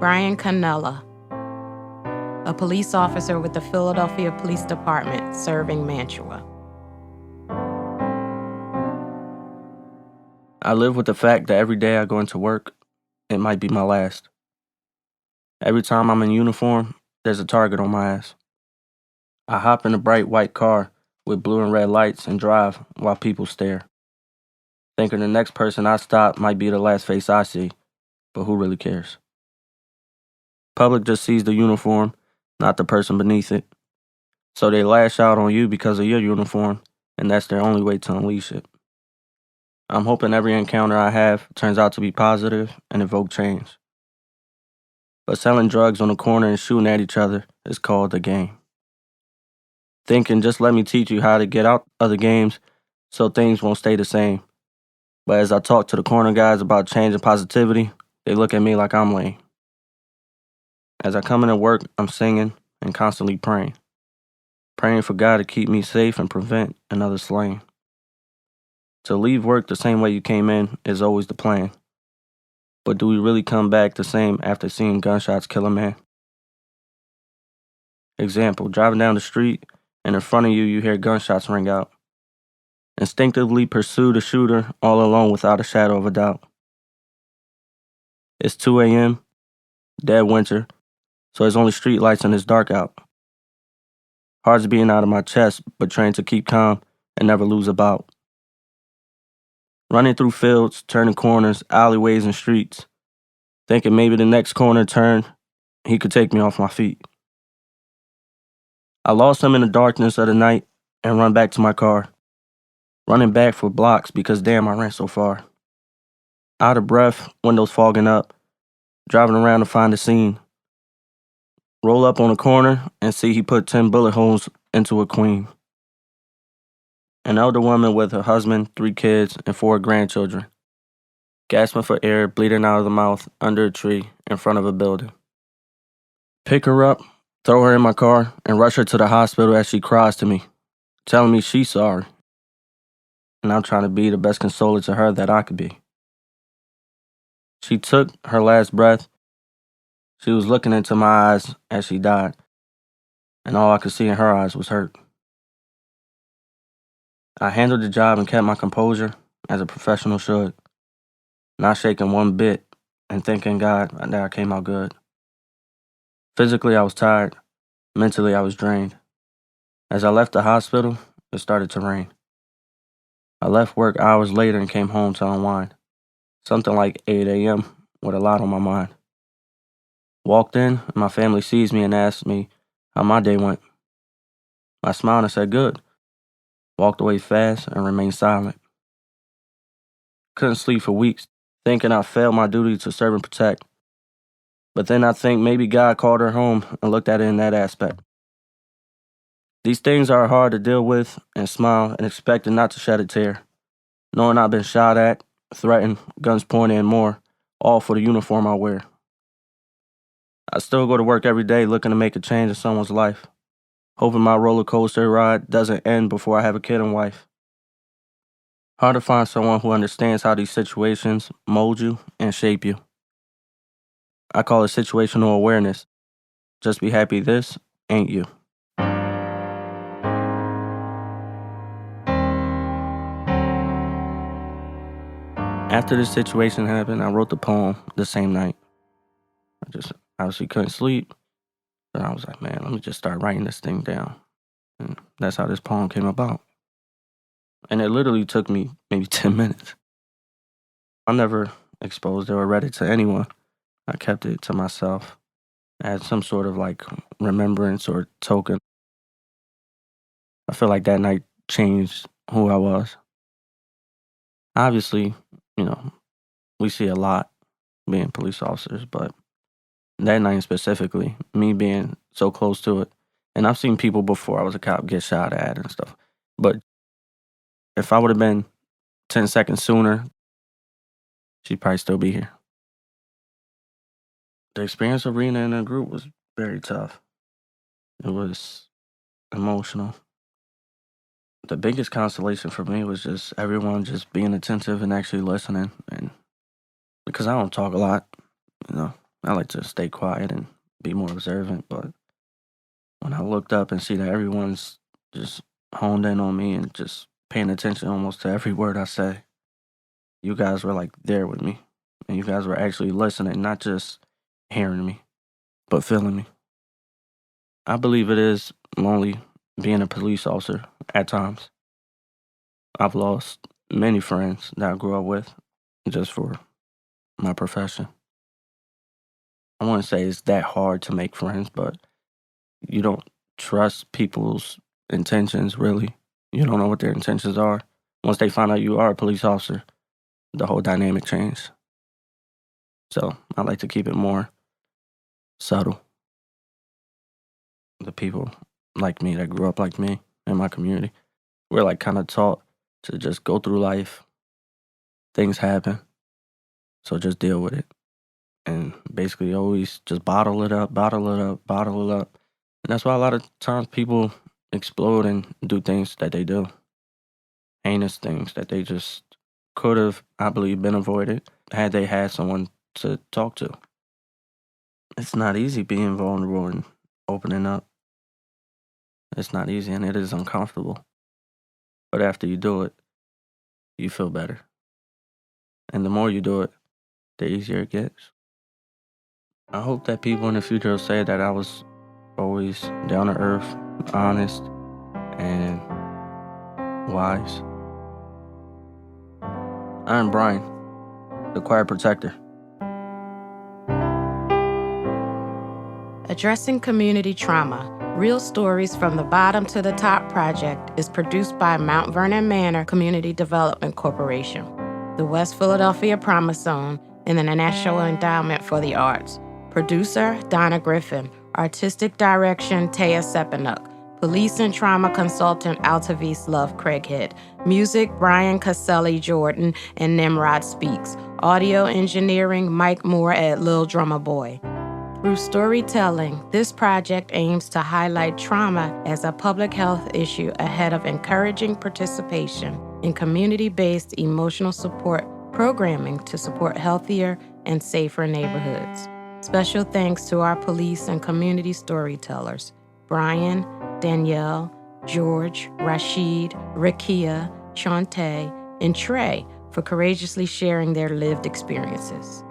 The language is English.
Brian Cannella, a police officer with the Philadelphia Police Department serving Mantua. I live with the fact that every day I go into work, it might be my last. Every time I'm in uniform, there's a target on my ass. I hop in a bright white car with blue and red lights and drive while people stare, thinking the next person I stop might be the last face I see, but who really cares? Public just sees the uniform, not the person beneath it. So they lash out on you because of your uniform, and that's their only way to unleash it. I'm hoping every encounter I have turns out to be positive and evoke change. But selling drugs on the corner and shooting at each other is called the game. Thinking just let me teach you how to get out of the games so things won't stay the same. But as I talk to the corner guys about change and positivity, they look at me like I'm lame. As I come into work, I'm singing and constantly praying. Praying for God to keep me safe and prevent another slaying. To leave work the same way you came in is always the plan. But do we really come back the same after seeing gunshots kill a man? Example, driving down the street and in front of you, you hear gunshots ring out. Instinctively pursue the shooter all alone without a shadow of a doubt. It's 2 a.m., dead winter, so there's only street lights and it's dark out. Heart's beating out of my chest, but trained to keep calm and never lose a bout. Running through fields, turning corners, alleyways, and streets, thinking maybe the next corner turn, he could take me off my feet. I lost him in the darkness of the night and run back to my car, running back for blocks because damn, I ran so far. Out of breath, windows fogging up, driving around to find the scene. Roll up on a corner and see he put 10 bullet holes into a queen. An elder woman with her husband, 3 kids, and 4 grandchildren, gasping for air, bleeding out of the mouth under a tree in front of a building. Pick her up, throw her in my car, and rush her to the hospital as she cries to me, telling me she's sorry. And I'm trying to be the best consoler to her that I could be. She took her last breath. She was looking into my eyes as she died, and all I could see in her eyes was hurt. I handled the job and kept my composure as a professional should, not shaking one bit and thanking God that I came out good. Physically, I was tired. Mentally, I was drained. As I left the hospital, it started to rain. I left work hours later and came home to unwind, something like 8 a.m. with a lot on my mind. Walked in, and my family sees me and asked me how my day went. I smiled and said, good. Walked away fast and remained silent. Couldn't sleep for weeks, thinking I failed my duty to serve and protect. But then I think maybe God called her home and looked at it in that aspect. These things are hard to deal with and smile and expecting not to shed a tear, knowing I've been shot at, threatened, guns pointed and more, all for the uniform I wear. I still go to work every day looking to make a change in someone's life, hoping my roller coaster ride doesn't end before I have a kid and wife. Hard to find someone who understands how these situations mold you and shape you. I call it situational awareness. Just be happy this ain't you. After this situation happened, I wrote the poem the same night. I just obviously couldn't sleep, but I was like, man, let me just start writing this thing down. And that's how this poem came about. And it literally took me maybe 10 minutes. I never exposed it or read it to anyone. I kept it to myself as some sort of like remembrance or token. I feel like that night changed who I was. Obviously, we see a lot being police officers, but that night specifically, me being so close to it, and I've seen people before I was a cop get shot at and stuff, but if I would have been 10 seconds sooner, she'd probably still be here. The experience of reading in a group was very tough. It was emotional. The biggest consolation for me was just everyone just being attentive and actually listening, and because I don't talk a lot, I like to stay quiet and be more observant, but when I looked up and see that everyone's just honed in on me and just paying attention almost to every word I say, you guys were like there with me. And you guys were actually listening, not just hearing me, but feeling me. I believe it is lonely being a police officer at times. I've lost many friends that I grew up with just for my profession. I wouldn't say it's that hard to make friends, but you don't trust people's intentions really. You don't know what their intentions are. Once they find out you are a police officer, the whole dynamic changes. So I like to keep it more subtle. The people like me that grew up like me in my community, we're like kind of taught to just go through life. Things happen, so just deal with it. And basically always just bottle it up, bottle it up, bottle it up. And that's why a lot of times people explode and do things that they do. Heinous things that they just could have, I believe, been avoided had they had someone to talk to. It's not easy being vulnerable and opening up. It's not easy and it is uncomfortable. But after you do it, you feel better. And the more you do it, the easier it gets. I hope that people in the future will say that I was always down to earth, honest, and wise. I'm Brian, the Choir Protector. Addressing Community Trauma, Real Stories from the Bottom to the Top project is produced by Mount Vernon Manor Community Development Corporation, the West Philadelphia Promise Zone, and the National Endowment for the Arts. Producer, Donna Griffin. Artistic direction, Taya Sepanuk. Police and trauma consultant, Altavis Love Craighead. Music, Brian Caselli Jordan and Nimrod Speaks. Audio engineering, Mike Moore at Lil Drummer Boy. Through storytelling, this project aims to highlight trauma as a public health issue ahead of encouraging participation in community-based emotional support programming to support healthier and safer neighborhoods. Special thanks to our police and community storytellers, Brian, Danielle, George, Rashid, Rakia, Shantae, and Trey for courageously sharing their lived experiences.